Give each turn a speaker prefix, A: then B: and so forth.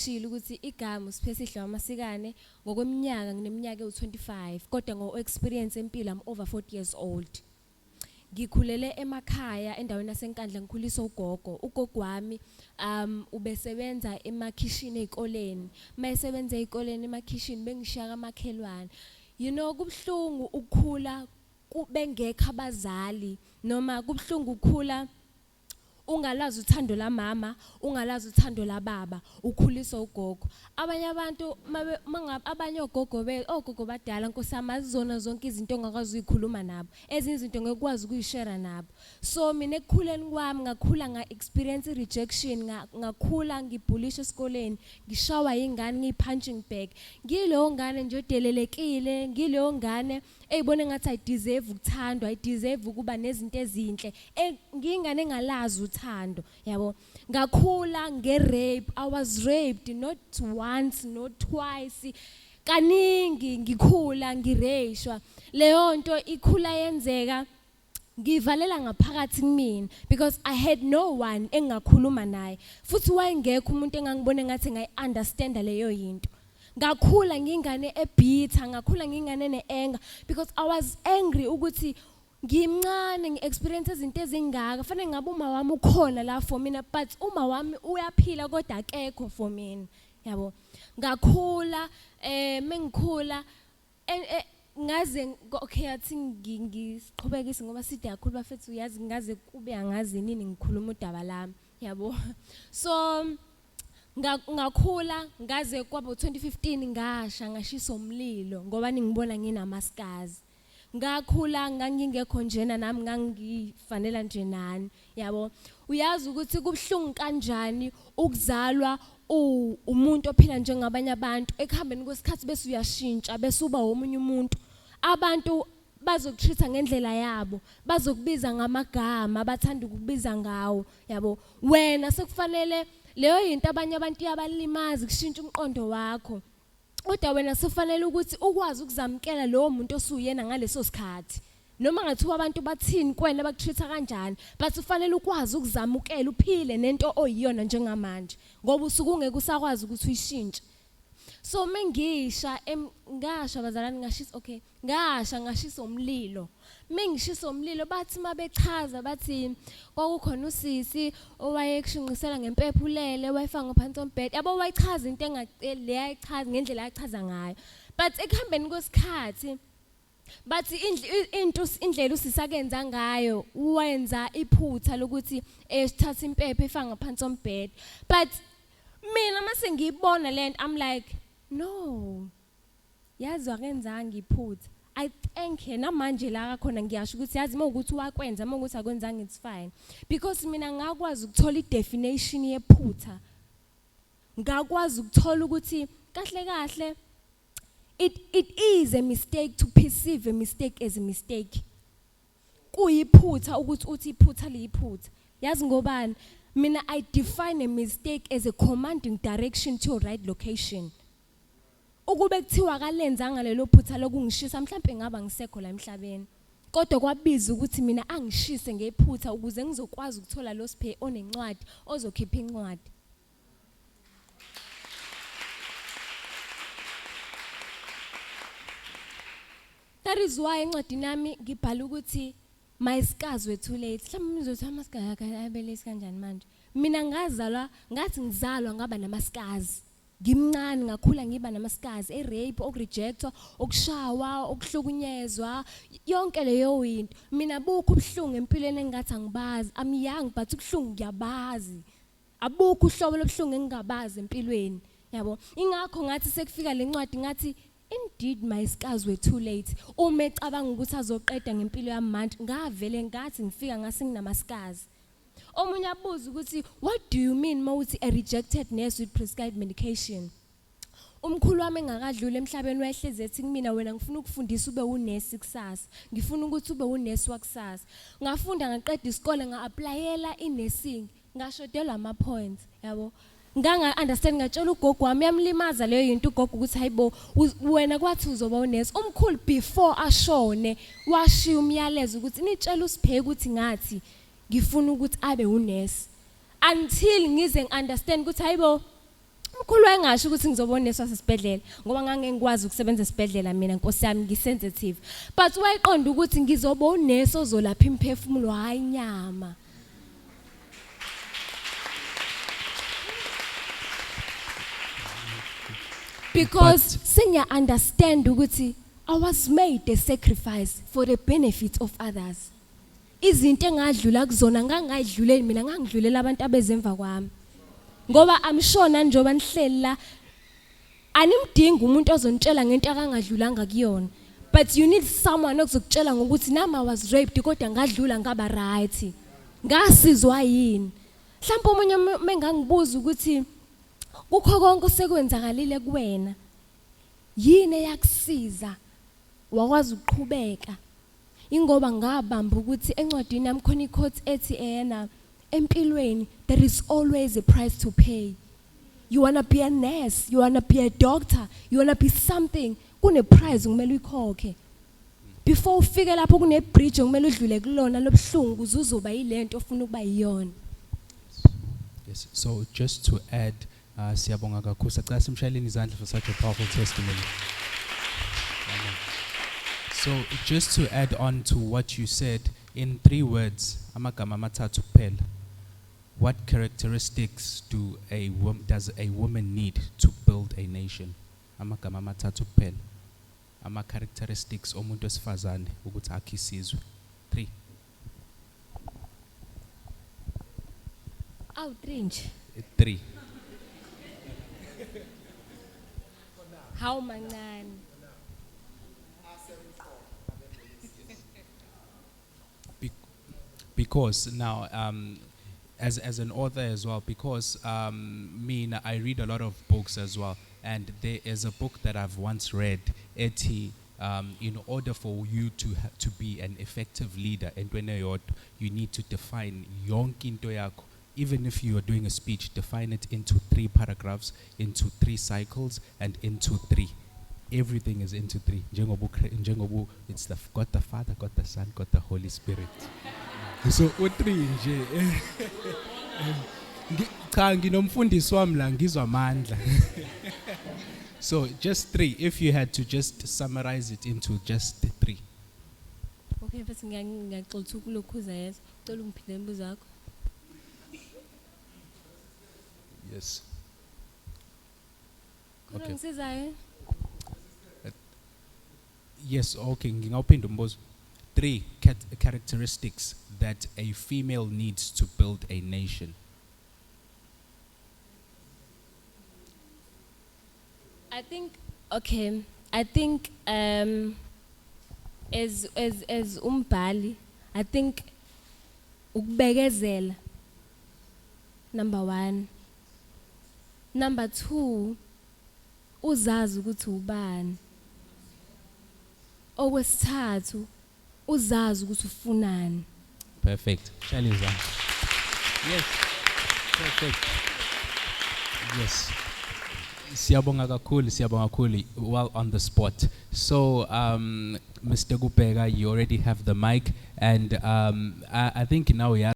A: shilo ukuthi igama Sphesihle Masikane ngokweminyaka ngineminyaka ewu25 kodwa ngo-experience empilo I'm over 40 years old. Ngikhulele emakhaya endaweni yaseNkandla ngikhuliswa ugogo wami ubesebenza emakhishini ezikoleni mayesebenza ezikoleni emakhishini bengishaka amakhelwane. You know kubhlungu ukukhula kubengekho abazali noma kubhlungu ukukhula ungalazi uthando la mama, ungalazi uthando la baba, ukhuliswa ugogo. Abanye abantu abanye ogogo badala nkosama azizona zonke izinto ongakwazi ukuzikhuluma nabo. Ezinye izinto ngekwazi ukuyishare nabo. So mina ekukhuleni kwami ngakhula nga-experience rejection, ngakhula ngibhulisha esikoleni, ngishawa ingane ngiyi-punching bag. Ngileyo ngane nje odelelekile, ngileyo ngane eyibone ngathi I deserve ukuthandwa, I deserve ukuba nezinto ezinhle. Ngingane engalazi uthando, yabo. Ngakhula nge-rape, I was raped not once, not twice. Kaningi ngikhula ngireshwa. Leyo nto ikhula yenzeka ngivalela ngaphakathi kimi because I had no one engakhuluma naye. Futhi wayengekho umuntu engangibone ngathi ngayi-understand leyo yinto. Ngakhula ngingane ebitter, ngakhula ngingane ne-anger because I was angry ukuthi ngimncane ngi-experience izinto ezingaka. Fanele ngabe uma wami ukhona la for mina but uma wami uyaphila kodwa akekho for mina, yabo. Ngakhula mengikhula ngaze okay athi ngiqhubekise ngoba side kakhulu bafethu uyazi ngaze kube angazi nini ngikhuluma udaba lami, yabo. So ngakhula ngaze kwabo 2015 ngashisa umlilo ngoba ningibona nginamaskazi. Ngakhula ngangingekho njena nami ngangifanela nje nani, yabo. Uyazi ukuthi kubhlungu kanjani ukuzalwa umuntu ophila njengabanye abantu ekuhambeni kwesikhathi bese uyashintsha bese uba omunye umuntu. Abantu bazokutreata ngendlela yabo, bazokubiza ngamagama abathanda ukubiza ngawo, yabo. Wena sekufanele leyo yinto abanye abantu yabalimazi kushintsha umqondo wakho. Kodwa wena sofanele ukuthi ukwazi ukuzamkela lowo muntu osuyena ngaleso sikhathi. Noma ngathiwa abantu bathini kwena bakutreata kanjani, but ufanele ukwazi ukuzamukela uphile nento oyiyona njengamanje ngoba usuku ungeke usakwazi ukuthi uyishintshe. So mengisha ngasha bazalwane ngashisa ngashisa umlilo. Mengishisa umlilo bathi mabechaza bathi kwakukhona usisi owayekushinqisela ngempepho ulele wayefanga ngaphansi kombhede. Yabo wayichaza into engaceli leyayichaza ngendlela ayachaza ngayo. But ekuhambeni kwesikhathi bathi indlela usisakenza ngayo wenza iphutha lokuthi esithatha impepho efanga ngaphansi kombhede. But mina mase ngiyibona lento I'm like no, yazi wakenzanga iphutha. I thank yena manje la khona ngiyasho ukuthi yazi mawukuthi wakwenza mawukuthi akwenzanga it's fine because mina ngakwazi ukuthola idefinition yephutha. Ngakwazi ukuthola ukuthi kahle it is a mistake to perceive a mistake as a mistake. Kuyiphutha ukuthi uthi iphutha liyiphutha. Yazi ngobani? Mina I define a mistake as a commanding direction to your right location. Ukube kuthiwa kalenzanga lelo phutha lokungishisa mhlawumbe ngaba ngisekho la emhlabeni. Kodwa kwabiza ukuthi mina angishise ngephutha ukuze ngizokwazi ukuthola lo siphe onencwadi ozokhipha incwadi. That is why encwadini nami ngibhala ukuthi my scars were too late. Mhlawumbe nizothi amaskars akabelesi kanjani manje. Mina ngazalwa ngathi ngizalwa ngaba namascars. Ngimncane ngakhula ngiba namaskazi rape, okurejectwa, okushawa, okuhlukunyezwa, yonke leyo into. Mina bukho ubhlungu empilweni engathi angibazi. I'm young but ubhlungu ngiyabazi. Abukho uhlobo lobhlungu engingabazi empilweni, yabo. Ingakho ngathi sekufika lencwadi ngathi indeed my scars were too late. Uma ecabanga ukuthi azoqeda ngempilo yami manje ngavele ngathi ngifika ngase nginamaskazi. Omunye abuza ukuthi what do you mean mawuthi a rejected nurse with prescribed medication? Umkhulu wami engakadlula emhlabeni wayehleze ethi kumina wena ngifuna ukufundisa ube unesi kusasa. Ngifuna ukuthi ube unesi wakusasa. Ngafunda ngaqeda isikole nga-applyela i-nursing. Ngashodelwa ama-points, yabo. Nganga-understand ngatshela ugogo wami yamlimaza leyo yinto ugogo ukuthi hayibo wena kwathi uzoba unesi. Umkhulu before ashone washiya umyalezo ukuthi nitshela uSiphe ukuthi ngathi ngifuna ukuthi abe unesi until ngize ngiunderstand ukuthi hayibo Umkhulu wayengasho ukuthi ngizoboneswa sesibhedlela ngoba ngangengikwazi ukusebenza esibhedlela mina Nkosi yami ngisensitive. But wayeqonda ukuthi ngizobonesa ozolapha imphefumulo hayi inyama. Because sinya understand ukuthi I was made a sacrifice for the benefit of others. Izinto engadlula kuzona ngangayidluleli mina ngangidlulela abantu abezemva kwami. Ngoba I'm sure njengoba nihleli la animdingi umuntu ozontshela ngento akangadlulanga kuyona. But you need someone okuzokutshela ngokuthi nami I was raped kodwa ngadlula ngaba right. Ngasizwa yini? Mhlawumbe umunye mengangibuza ukuthi kukho konke osekwenzakalile kuwena. Yini eyakusiza? Wakwazi ukuqhubeka. Ingoba ngabamba ukuthi encwadini yami khona iquote ethi empilweni there is always a price to pay. You wanna be a nurse, you wanna be a doctor, you wanna be something, kune price kumele uyikhokhe. Before ufike lapho kune bridge kumele udlule kulona lobhlungu uzoba yilento ofuna ukuba yiyona.
B: Yes, so just to add, siyabonga kakhulu sacela simshayeleni izandla for such a powerful testimony. Amen. So just to add on to what you said, in 3 words, amagama amathathu kuphela. What characteristics does a woman need to build a nation? Amagama amathathu kuphela. Ama characteristics omuntu wesifazane ukuthi akhe isizwe. 3.
A: Aw 3 nje.
B: 3.
A: How mancane?
B: Because now, as an author as well, because I read a lot of books as well, and there is a book that I've once read, in order for you to be an effective leader, you need to define yonke into yakho. Even if you are doing a speech, define it into 3 paragraphs, into 3 cycles, and into 3. Everything is into 3. It's God the Father, God the Son, God the Holy Spirit. So 3 nje. Cha nginomfundisi wami la ngizwa amandla. So just 3, if you had to just summarize it into just 3.
A: Okay, bese ngiyaxolisa ukulokhuza yeso. Ucela ungiphinde imibuzo yakho.
B: Yes.
A: Okay.
B: Yes, okay, ngingawuphinda umbuzo. 3 characteristics that a female needs to build a nation.
A: I think as umbhali, I think ukubekezela, number 1. Number 2, uzazi ukuthi ubani. Okwesithathu, uzazi ukuthi ufunani.
B: Perfect. Shaliza. Yes. Perfect. Yes. Siyabonga kakhulu. Well on the spot. So, Mr. Gupega, you already have the mic, and I think now we are